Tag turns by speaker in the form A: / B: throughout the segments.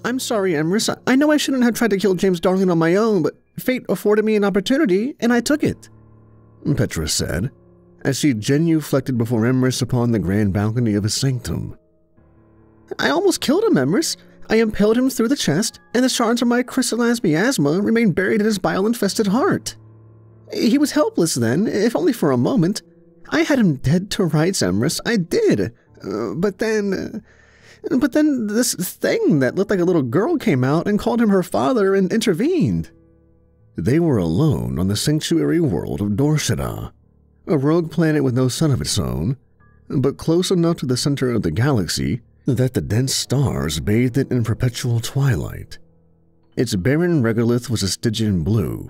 A: I'm sorry, Emrys. I know I shouldn't have tried to kill James Darling on my own, but fate afforded me an opportunity, and I took it," Petra said, as she genuflected before Emrys upon the grand balcony of his sanctum. "I almost killed him, Emrys. I impaled him through the chest, and the shards of my crystallized miasma remained buried in his bile-infested heart. He was helpless then, if only for a moment. I had him dead to rights, Emrys. I did. But then this thing that looked like a little girl came out and called him her father and intervened." They were alone on the sanctuary world of Dorshada, a rogue planet with no sun of its own, but close enough to the center of the galaxy that the dense stars bathed it in perpetual twilight. Its barren regolith was a Stygian blue,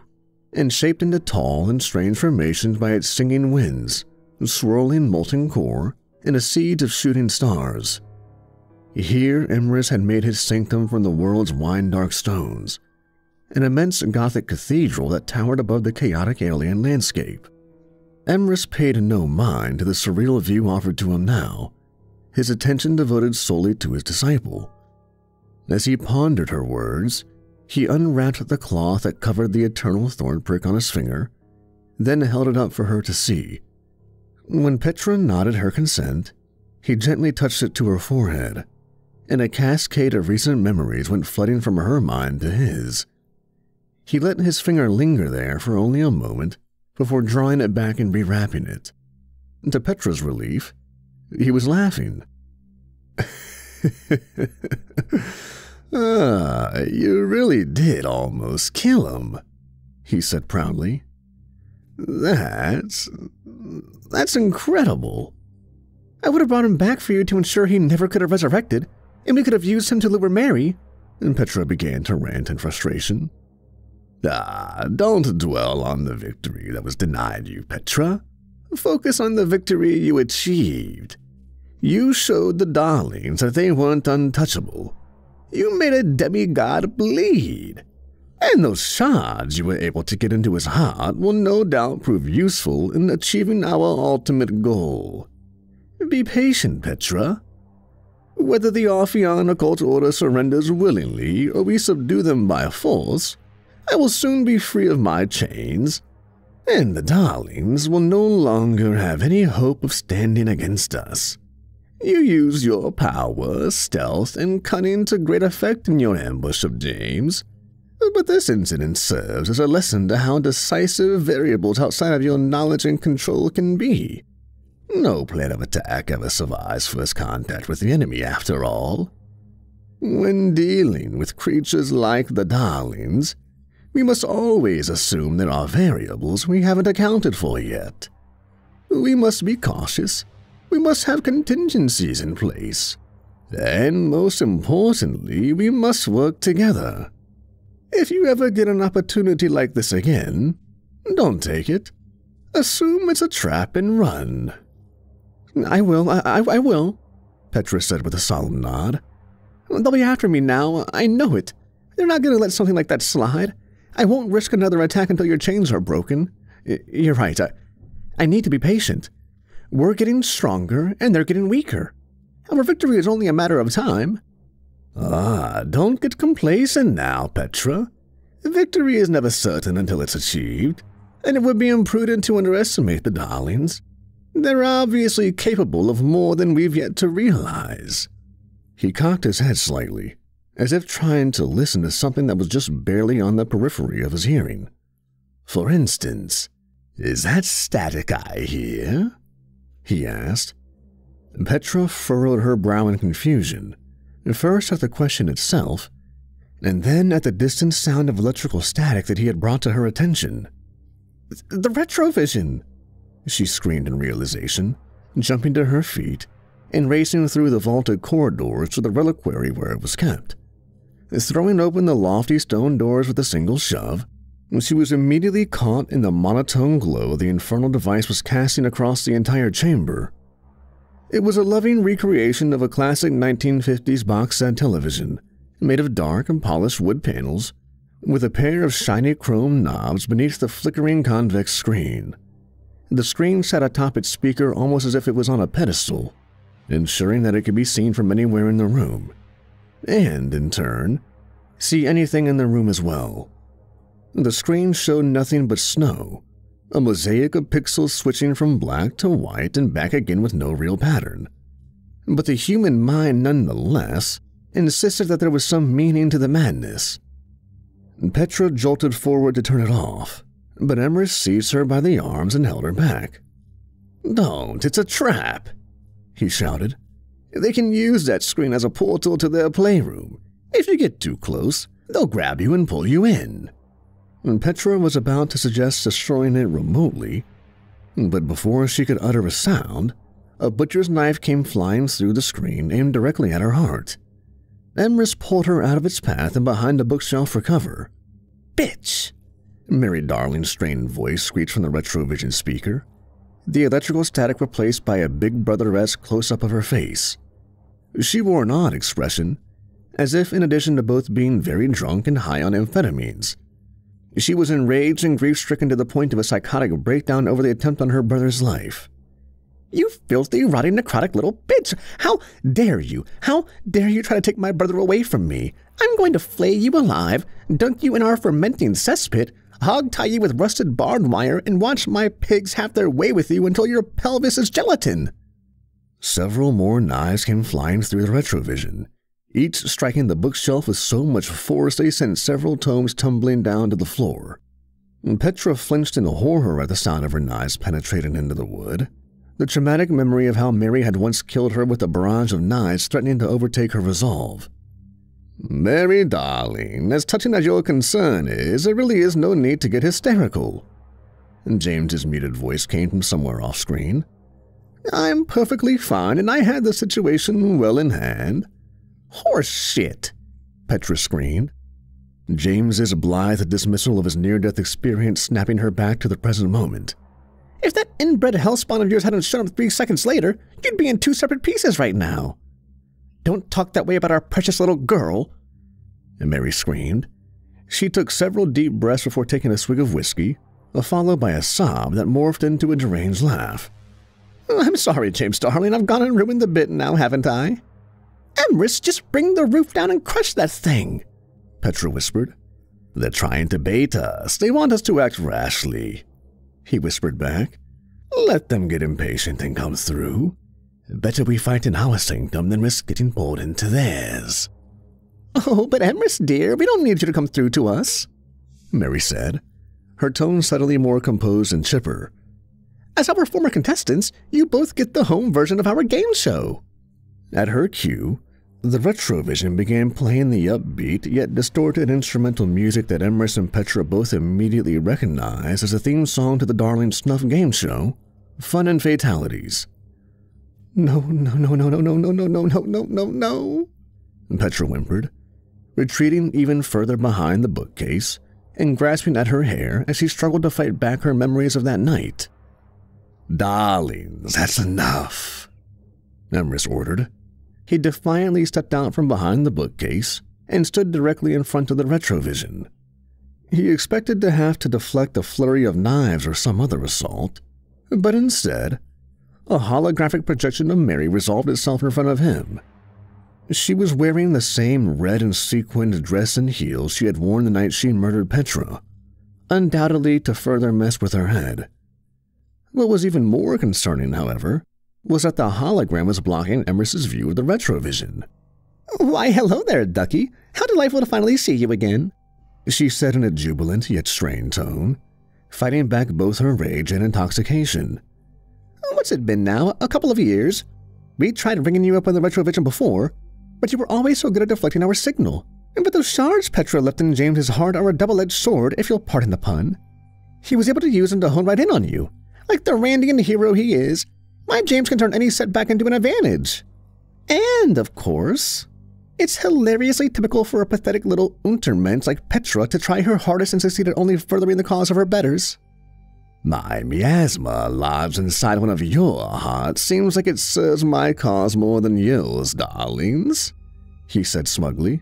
A: and shaped into tall and strange formations by its singing winds, swirling molten core, and a siege of shooting stars. Here Emrys had made his sanctum from the world's wine-dark stones, an immense Gothic cathedral that towered above the chaotic alien landscape. Emrys paid no mind to the surreal view offered to him now, his attention devoted solely to his disciple. As he pondered her words, he unwrapped the cloth that covered the eternal thorn prick on his finger, then held it up for her to see. When Petra nodded her consent, he gently touched it to her forehead, and a cascade of recent memories went flooding from her mind to his. He let his finger linger there for only a moment before drawing it back and rewrapping it. To Petra's relief, he was laughing. You really did almost kill him," he said proudly. That's incredible. I would have brought him back for you to ensure he never could have resurrected, and we could have used him to lure Mary," and Petra began to rant in frustration. Don't dwell on the victory that was denied you, Petra. Focus on the victory you achieved. You showed the Darlings that they weren't untouchable. You made a demigod bleed. And those shards you were able to get into his heart will no doubt prove useful in achieving our ultimate goal. Be patient, Petra. Whether the Orpheon Occult Order surrenders willingly or we subdue them by force, I will soon be free of my chains, and the Darlings will no longer have any hope of standing against us. You used your power, stealth, and cunning to great effect in your ambush of James, but this incident serves as a lesson to how decisive variables outside of your knowledge and control can be. No plan of attack ever survives first contact with the enemy, after all. When dealing with creatures like the Darlings, we must always assume there are variables we haven't accounted for yet. We must be cautious. We must have contingencies in place. And most importantly, we must work together. If you ever get an opportunity like this again, don't take it. Assume it's a trap and run. I will, Petra said with a solemn nod. They'll be after me now, I know it. They're not going to let something like that slide. I won't risk another attack until your chains are broken. You're right, I need to be patient. We're getting stronger, and they're getting weaker. Our victory is only a matter of time. Don't get complacent now, Petra. Victory is never certain until it's achieved, and it would be imprudent to underestimate the Darlings. They're obviously capable of more than we've yet to realize. He cocked his head slightly, as if trying to listen to something that was just barely on the periphery of his hearing. For instance, is that static I hear? He asked. Petra furrowed her brow in confusion, first at the question itself, and then at the distant sound of electrical static that he had brought to her attention. The retrovision! She screamed in realization, jumping to her feet and racing through the vaulted corridors to the reliquary where it was kept. Throwing open the lofty stone doors with a single shove, she was immediately caught in the monotone glow the infernal device was casting across the entire chamber. It was a loving recreation of a classic 1950s box set television, made of dark and polished wood panels, with a pair of shiny chrome knobs beneath the flickering convex screen. The screen sat atop its speaker almost as if it was on a pedestal, ensuring that it could be seen from anywhere in the room. and, in turn, see anything in the room as well. The screen showed nothing but snow, a mosaic of pixels switching from black to white and back again with no real pattern. But the human mind nonetheless insisted that there was some meaning to the madness. Petra jolted forward to turn it off, but Emrys seized her by the arms and held her back. "Don't, it's a trap," he shouted. "They can use that screen as a portal to their playroom. If you get too close, they'll grab you and pull you in." Petra was about to suggest destroying it remotely, but before she could utter a sound, a butcher's knife came flying through the screen, aimed directly at her heart. Emrys pulled her out of its path and behind a bookshelf for cover. "Bitch!" Mary Darling's strained voice screeched from the retrovision speaker, the electrical static replaced by a Big Brother-esque close-up of her face. She wore an odd expression, as if in addition to both being very drunk and high on amphetamines, she was enraged and grief-stricken to the point of a psychotic breakdown over the attempt on her brother's life. "You filthy, rotting, necrotic little bitch! How dare you? How dare you try to take my brother away from me? I'm going to flay you alive, dunk you in our fermenting cesspit, hog-tie you with rusted barbed wire, and watch my pigs have their way with you until your pelvis is gelatin." Several more knives came flying through the retrovision, each striking the bookshelf with so much force they sent several tomes tumbling down to the floor. Petra flinched in horror at the sound of her knives penetrating into the wood, the traumatic memory of how Mary had once killed her with a barrage of knives threatening to overtake her resolve. "Mary, darling, as touching as your concern is, there really is no need to get hysterical." James's muted voice came from somewhere off-screen. "I'm perfectly fine, and I had the situation well in hand." "Horse shit!" Petra screamed. James's blithe dismissal of his near-death experience snapping her back to the present moment. "If that inbred hellspawn of yours hadn't shown up 3 seconds later, you'd be in 2 separate pieces right now." "Don't talk that way about our precious little girl," Mary screamed. She took several deep breaths before taking a swig of whiskey, followed by a sob that morphed into a deranged laugh. "I'm sorry, James, darling. I've gone and ruined the bit now, haven't I?" "Emrys, just bring the roof down and crush that thing," Petra whispered. "They're trying to bait us. They want us to act rashly," he whispered back. "Let them get impatient and come through. Better we fight in our sanctum than risk getting pulled into theirs." "Oh, but Emrys, dear, we don't need you to come through to us," Mary said, her tone subtly more composed and chipper. "As our former contestants, you both get the home version of our game show." At her cue, the retrovision began playing the upbeat yet distorted instrumental music that Emrys and Petra both immediately recognized as a theme song to the Darling Snuff game show, Fun and Fatalities. "No, no, no, no, no, no, no, no, no, no, no, no, no," Petra whimpered, retreating even further behind the bookcase and grasping at her hair as she struggled to fight back her memories of that night. "Darlings, that's enough," Emrys ordered. He defiantly stepped out from behind the bookcase and stood directly in front of the retrovision. He expected to have to deflect a flurry of knives or some other assault, but instead, a holographic projection of Mary resolved itself in front of him. She was wearing the same red and sequined dress and heels she had worn the night she murdered Petra, undoubtedly to further mess with her head. What was even more concerning, however, was that the hologram was blocking Emrys's view of the retrovision. "Why, hello there, Ducky. How delightful to finally see you again," she said in a jubilant yet strained tone, fighting back both her rage and intoxication. "What's it been now? A couple of years? We tried ringing you up on the retrovision before, but you were always so good at deflecting our signal. But those shards Petra left in James's heart are a double-edged sword, if you'll pardon the pun. He was able to use them to hone right in on you. Like the Randian hero he is, my James can turn any setback into an advantage. And, of course, it's hilariously typical for a pathetic little untermensch like Petra to try her hardest and succeed at only furthering the cause of her betters. My miasma lodged inside one of your hearts seems like it serves my cause more than yours, darlings," he said smugly.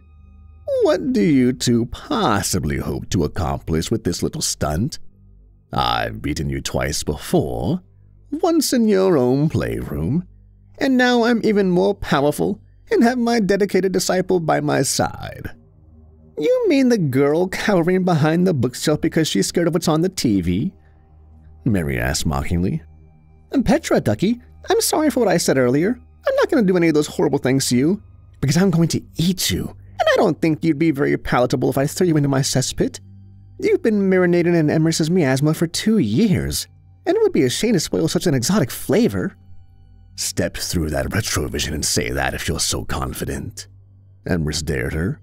A: "What do you two possibly hope to accomplish with this little stunt? I've beaten you twice before, once in your own playroom, and now I'm even more powerful and have my dedicated disciple by my side." "You mean the girl cowering behind the bookshelf because she's scared of what's on the TV?" Mary asked mockingly. "Petra, Ducky, I'm sorry for what I said earlier. I'm not going to do any of those horrible things to you, because I'm going to eat you, and I don't think you'd be very palatable if I threw you into my cesspit. You've been marinating in Emrys' miasma for 2 years, and it would be a shame to spoil such an exotic flavor." "Step through that retrovision and say that if you're so confident," Emrys dared her.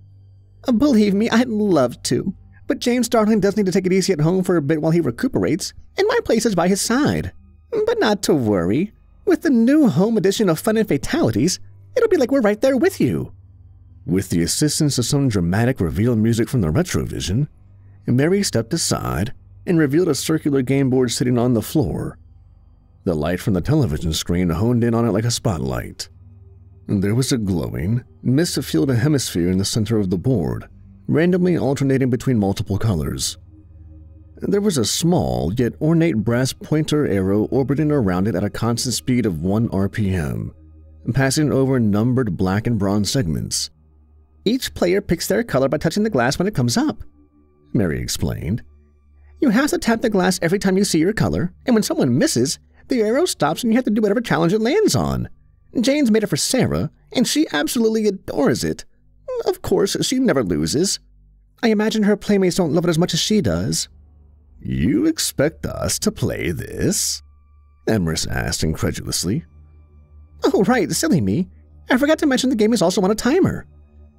A: "Believe me, I'd love to, but James Darling does need to take it easy at home for a bit while he recuperates, and my place is by his side. But not to worry. With the new home edition of Fun and Fatalities, it'll be like we're right there with you." With the assistance of some dramatic reveal music from the retrovision, Mary stepped aside and revealed a circular game board sitting on the floor. The light from the television screen honed in on it like a spotlight. There was a glowing, mist-filled hemisphere in the center of the board, randomly alternating between multiple colors. There was a small yet ornate brass pointer arrow orbiting around it at a constant speed of 1 RPM, passing over numbered black and bronze segments. "Each player picks their color by touching the glass when it comes up," Mary explained. "You have to tap the glass every time you see your color, and when someone misses, the arrow stops and you have to do whatever challenge it lands on. Jane's made it for Sarah, and she absolutely adores it. Of course, she never loses. I imagine her playmates don't love it as much as she does." "You expect us to play this?" Emrys asked incredulously. "Oh, right, silly me. I forgot to mention the game is also on a timer,"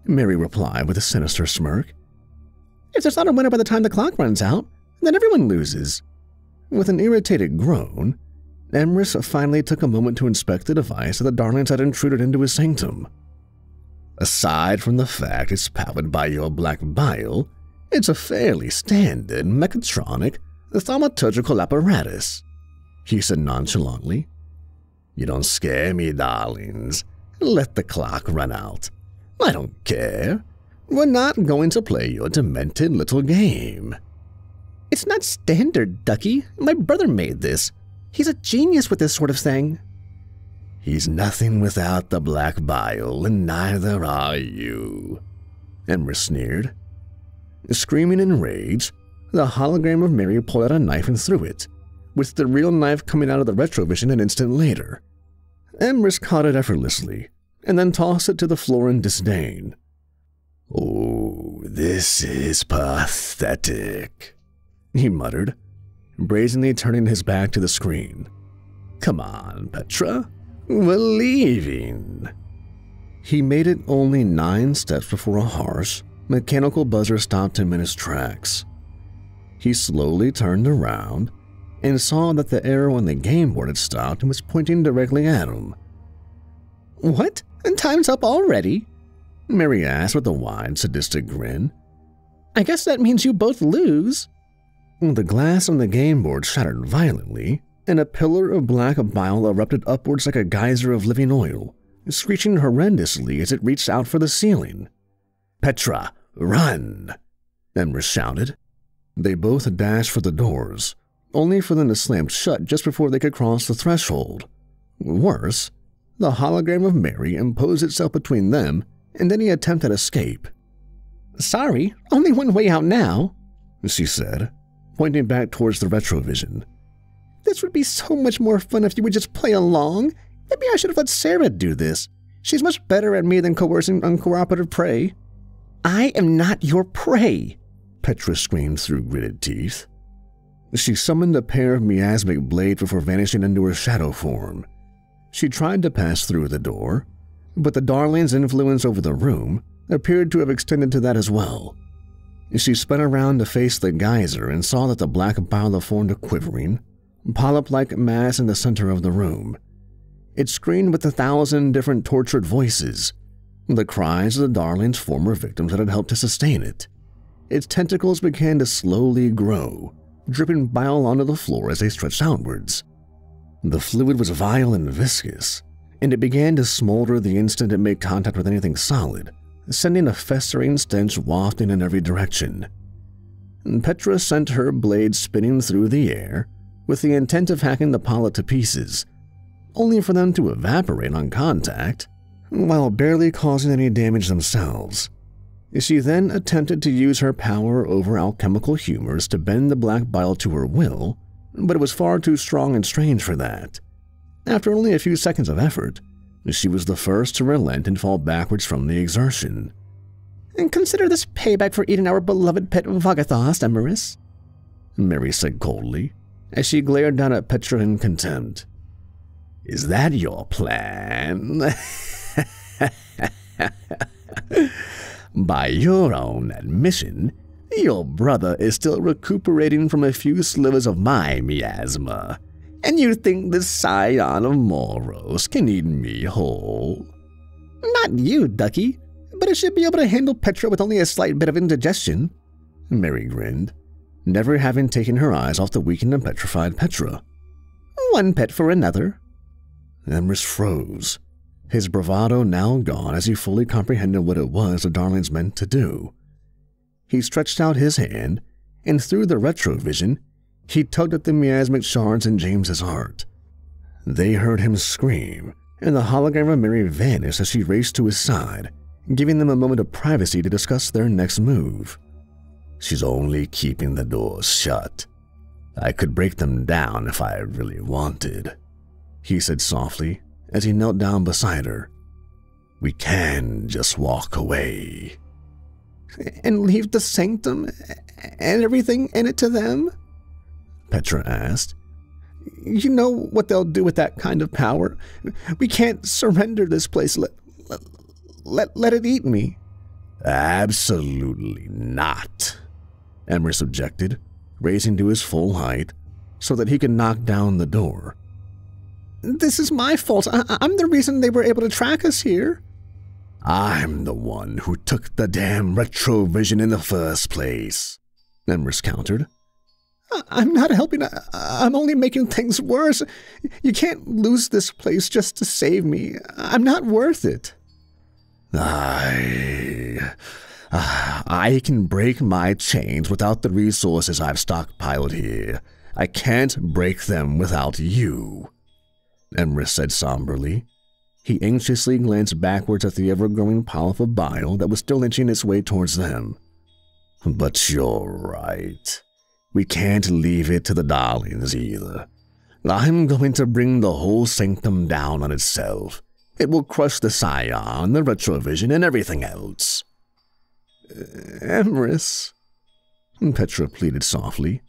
A: Mary replied with a sinister smirk. "If there's not a winner by the time the clock runs out, then everyone loses." With an irritated groan, Emrys finally took a moment to inspect the device that the Darlings had intruded into his sanctum. "Aside from the fact it's powered by your black bile, it's a fairly standard mechatronic thaumaturgical apparatus," he said nonchalantly. "You don't scare me, darlings. Let the clock run out. I don't care. We're not going to play your demented little game." "It's not standard, Ducky. My brother made this. He's a genius with this sort of thing." "He's nothing without the black bile, and neither are you," Emrys sneered. Screaming in rage, the hologram of Mary pulled out a knife and threw it, with the real knife coming out of the retrovision an instant later. Emrys caught it effortlessly, and then tossed it to the floor in disdain. "Oh, this is pathetic," he muttered, brazenly turning his back to the screen. "Come on, Petra. We're leaving." He made it only 9 steps before a harsh, mechanical buzzer stopped him in his tracks. He slowly turned around and saw that the arrow on the game board had stopped and was pointing directly at him. "What? And time's up already?" Mary asked with a wide, sadistic grin. "I guess that means you both lose." The glass on the game board shattered violently, and a pillar of black bile erupted upwards like a geyser of living oil, screeching horrendously as it reached out for the ceiling. "Petra, run!" Emrys shouted. They both dashed for the doors, only for them to slam shut just before they could cross the threshold. Worse, the hologram of Mary imposed itself between them and any attempt at escape. "Sorry, only one way out now," she said, pointing back towards the retrovision. "This would be so much more fun if you would just play along. Maybe I should have let Sarah do this. She's much better at me than coercing uncooperative prey." "I am not your prey," Petra screamed through gritted teeth. She summoned a pair of miasmic blades before vanishing into her shadow form. She tried to pass through the door, but the Darling's influence over the room appeared to have extended to that as well. She spun around to face the geyser and saw that the black bile formed a quivering, polyp-like mass in the center of the room. It screamed with 1,000 different tortured voices, the cries of the Darling's former victims that had helped to sustain it. Its tentacles began to slowly grow, dripping bile onto the floor as they stretched outwards. The fluid was vile and viscous, and it began to smolder the instant it made contact with anything solid, sending a festering stench wafting in every direction. Petra sent her blade spinning through the air with the intent of hacking the polyp to pieces, only for them to evaporate on contact while barely causing any damage themselves. She then attempted to use her power over alchemical humors to bend the black bile to her will, but it was far too strong and strange for that. After only a few seconds of effort, she was the first to relent and fall backwards from the exertion.
B: And consider this payback for eating our beloved pet Vagathos, Emrys,
A: Mary said coldly, as she glared down at Petra in contempt. Is that your plan? By your own admission, your brother is still recuperating from a few slivers of my miasma, and you think the scion of Moros can eat me whole?
B: Not you, Ducky, but it should be able to handle Petra with only a slight bit of indigestion.
A: Mary grinned, never having taken her eyes off the weakened and petrified Petra.
B: One pet for another.
A: Emrys froze, his bravado now gone as he fully comprehended what it was the darlings meant to do. He stretched out his hand, and through the retrovision, he tugged at the miasmic shards in James's heart. They heard him scream, and the hologram of Mary vanished as she raced to his side, giving them a moment of privacy to discuss their next move. She's only keeping the doors shut. I could break them down if I really wanted, he said softly as he knelt down beside her. We can just walk away.
B: And leave the sanctum and everything in it to them?
A: Petra asked.
B: You know what they'll do with that kind of power. We can't surrender this place. Let it eat me.
A: Absolutely not, Emrys objected, raising to his full height so that he could knock down the door.
B: This is my fault. I'm the reason they were able to track us here.
A: I'm the one who took the damn retrovision in the first place, Emrys countered.
B: I'm not helping. I'm only making things worse. You can't lose this place just to save me. I'm not worth it.
A: I can break my chains without the resources I've stockpiled here. I can't break them without you, Emrys said somberly. He anxiously glanced backwards at the ever-growing polyp of bile that was still inching its way towards them. But you're right. We can't leave it to the darlings either. I'm going to bring the whole sanctum down on itself. It will crush the scion, the retrovision, and everything else.
B: Emrys,
A: Petra pleaded softly.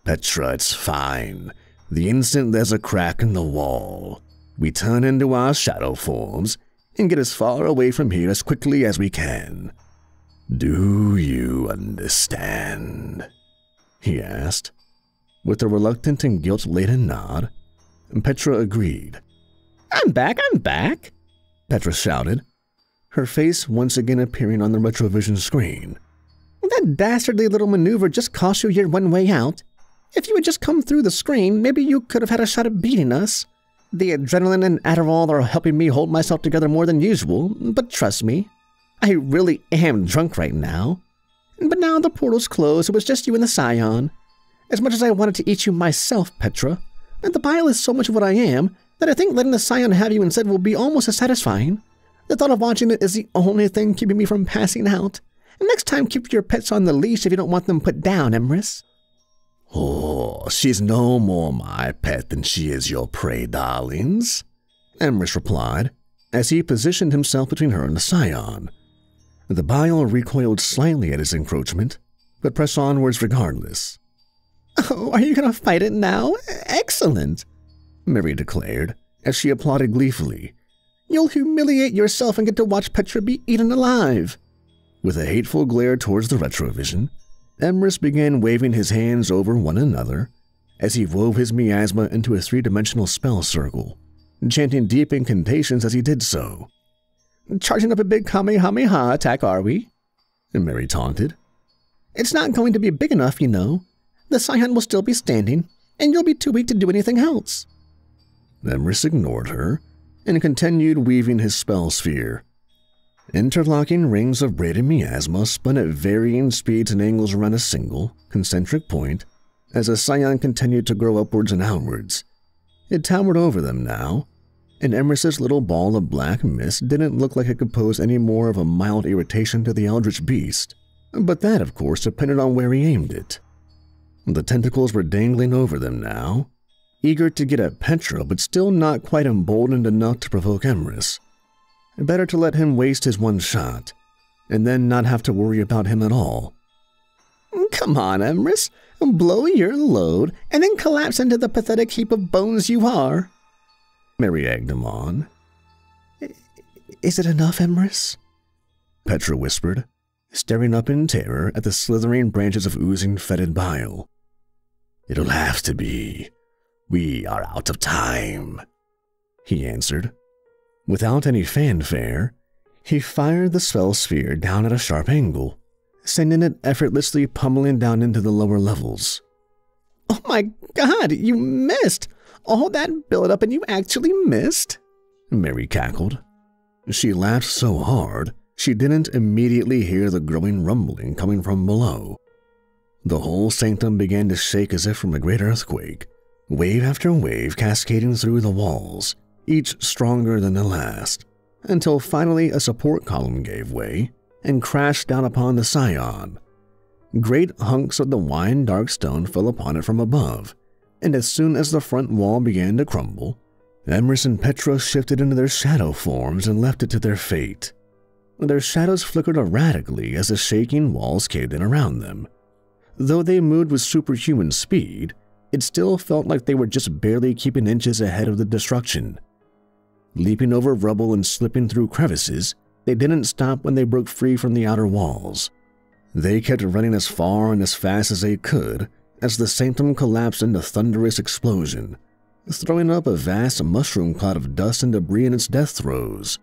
A: Petra, it's fine. The instant there's a crack in the wall, we turn into our shadow forms and get as far away from here as quickly as we can. Do you understand? He asked. With a reluctant and guilt-laden nod, Petra agreed.
B: I'm back,
A: Petra shouted, her face once again appearing on the retrovision screen.
B: That dastardly little maneuver just cost you your one way out. If you had just come through the screen, maybe you could have had a shot at beating us. The adrenaline and Adderall are helping me hold myself together more than usual, but trust me, I really am drunk right now. But now the portal's closed, it was just you and the scion. As much as I wanted to eat you myself, Petra, and the bile is so much of what I am, that I think letting the scion have you instead will be almost as satisfying. The thought of watching it is the only thing keeping me from passing out. And next time, keep your pets on the leash if you don't want them put down, Emrys.
A: Oh, she's no more my pet than she is your prey, darlings, Emrys replied, as he positioned himself between her and the scion. The bile recoiled slightly at his encroachment, but pressed onwards regardless.
B: Oh, are you going to fight it now? Excellent,
A: Mary declared, as she applauded gleefully.
B: You'll humiliate yourself and get to watch Petra be eaten alive.
A: With a hateful glare towards the retrovision, Emrys began waving his hands over one another as he wove his miasma into a three-dimensional spell circle, chanting deep incantations as he did so.
B: Charging up a big Kamehameha attack, are we?
A: Mary taunted.
B: It's not going to be big enough, you know. The scion will still be standing, and you'll be too weak to do anything else.
A: Emrys ignored her and continued weaving his spell sphere. Interlocking rings of braided miasma spun at varying speeds and angles around a single, concentric point as the scion continued to grow upwards and outwards. It towered over them now, and Emrys's little ball of black mist didn't look like it could pose any more of a mild irritation to the eldritch beast, but that, of course, depended on where he aimed it. The tentacles were dangling over them now, eager to get at Petra, but still not quite emboldened enough to provoke Emrys. Better to let him waste his one shot, and then not have to worry about him at all.
B: Come on, Emrys. Blow your load, and then collapse into the pathetic heap of bones you are.
A: Mary egged him on.
B: Is it enough, Emrys?
A: Petra whispered, staring up in terror at the slithering branches of oozing fetid bile. It'll have to be. We are out of time, he answered. Without any fanfare, he fired the spell sphere down at a sharp angle, sending it effortlessly pummeling down into the lower levels.
B: Oh my God, you missed! All that build-up and you actually missed?
A: Mary cackled. She laughed so hard, she didn't immediately hear the growing rumbling coming from below. The whole sanctum began to shake as if from a great earthquake, wave after wave cascading through the walls, each stronger than the last, until finally a support column gave way and crashed down upon the scion. Great hunks of the wine-dark stone fell upon it from above, and as soon as the front wall began to crumble, Emrys and Petra shifted into their shadow forms and left it to their fate. Their shadows flickered erratically as the shaking walls caved in around them. Though they moved with superhuman speed, it still felt like they were just barely keeping inches ahead of the destruction. Leaping over rubble and slipping through crevices, they didn't stop when they broke free from the outer walls. They kept running as far and as fast as they could as the sanctum collapsed into thunderous explosion, throwing up a vast mushroom cloud of dust and debris in its death throes.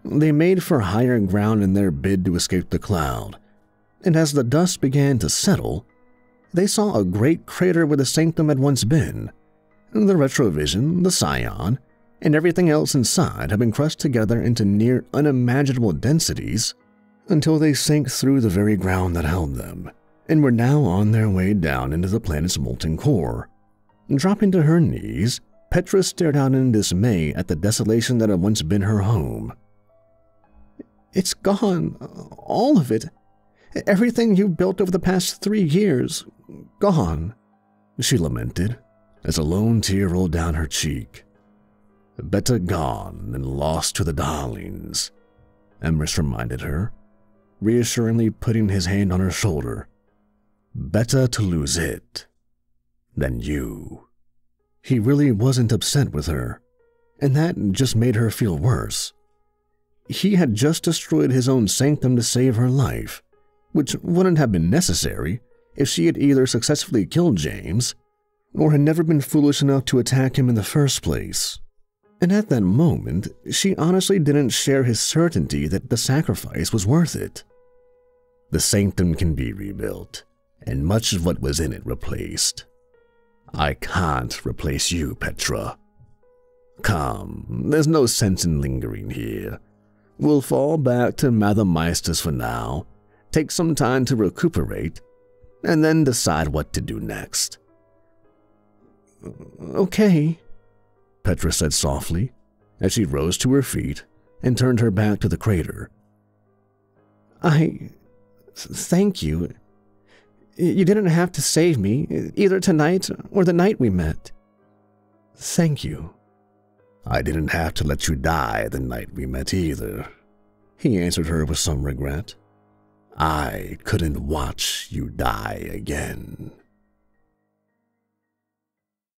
A: They made for higher ground in their bid to escape the cloud, and as the dust began to settle, they saw a great crater where the sanctum had once been. The retrovision, the scion, and everything else inside had been crushed together into near unimaginable densities until they sank through the very ground that held them, and were now on their way down into the planet's molten core. Dropping to her knees, Petra stared out in dismay at the desolation that had once been her home.
B: It's gone, all of it. Everything you built over the past 3 years, gone,
A: she lamented, as a lone tear rolled down her cheek. Better gone than lost to the darlings, Emrys reminded her, reassuringly putting his hand on her shoulder. Better to lose it than you. He really wasn't upset with her, and that just made her feel worse. He had just destroyed his own sanctum to save her life, which wouldn't have been necessary if she had either successfully killed James or had never been foolish enough to attack him in the first place. And at that moment, she honestly didn't share his certainty that the sacrifice was worth it. The sanctum can be rebuilt, and much of what was in it replaced. I can't replace you, Petra. Come, there's no sense in lingering here. We'll fall back to Mother Meisters for now, take some time to recuperate, and then decide what to do next.
B: Okay,
A: Petra said softly, as she rose to her feet and turned her back to the crater.
B: Thank you. You didn't have to save me, either tonight or the night we met.
A: Thank you. I didn't have to let you die the night we met either, he answered her with some regret. I couldn't watch you die again.